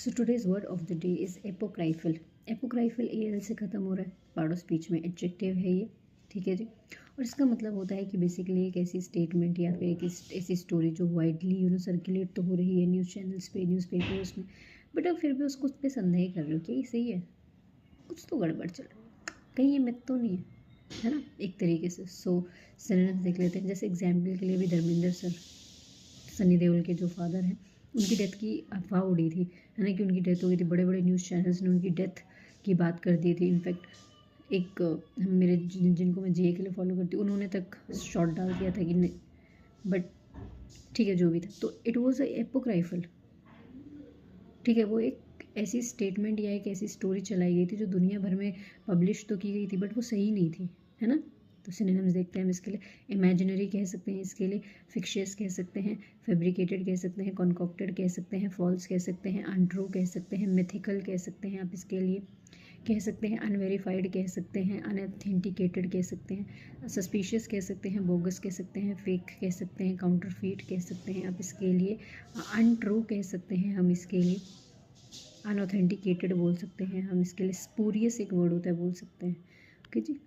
So today's word of the day is apocryphal. Apocryphal L से ख़त्म हो रहा है, पार्ट ऑफ स्पीच में एडजेक्टिव है ये, ठीक है जी। और इसका मतलब होता है कि बेसिकली एक ऐसी स्टेटमेंट या फिर एक ऐसी स्टोरी जो वाइडली सर्कुलेट तो हो रही है न्यूज़ चैनल्स पे, न्यूज़पेपर्स में, बट अब फिर भी उसको उस पर संदेह कर रहे हो कि ये सही है, कुछ तो गड़बड़ चल रही है, कहीं ये मिथ तो नहीं है ना, एक तरीके से। सो सिनोनिम्स देख लेते हैं। जैसे एग्जाम्पल के लिए भी धर्मेंद्र सर, सनी देओल के जो फादर हैं, उनकी डेथ की अफवाह उड़ी थी, है ना, कि उनकी डेथ हो गई थी। बड़े बड़े न्यूज़ चैनल्स ने उनकी डेथ की बात कर दी थी। इनफैक्ट एक मेरे जिनको मैं जे के लिए फॉलो करती हूँ, उन्होंने तक शॉट डाल दिया था कि नहीं, बट ठीक है जो भी था। तो इट वॉज अ एपोक्राइफल, ठीक है। वो एक ऐसी स्टेटमेंट या एक ऐसी स्टोरी चलाई गई थी जो दुनिया भर में पब्लिश तो की गई थी, बट वो सही नहीं थी, है ना। तो सिनोनिम्स देखते हैं हम इसके लिए। इमेजिनरी कह सकते हैं इसके लिए, फिक्शियस कह सकते हैं, फैब्रिकेटेड कह सकते हैं, कॉन्कॉक्टेड कह सकते हैं, फॉल्स कह सकते हैं, अनट्रू कह सकते हैं, मिथिकल कह सकते हैं आप इसके लिए, कह सकते हैं अनवेरीफाइड कह सकते हैं, अनऑथेंटिकेटेड कह सकते हैं, सस्पिशियस कह सकते हैं, बोगस कह सकते हैं, फेक कह सकते हैं, काउंटरफीट कह सकते हैं आप इसके लिए, अनट्रू कह सकते हैं हम इसके लिए, अनऑथेंटिकेटेड बोल सकते हैं हम इसके लिए, स्पूरियस एक वर्ड होता है बोल सकते हैं, ओके जी।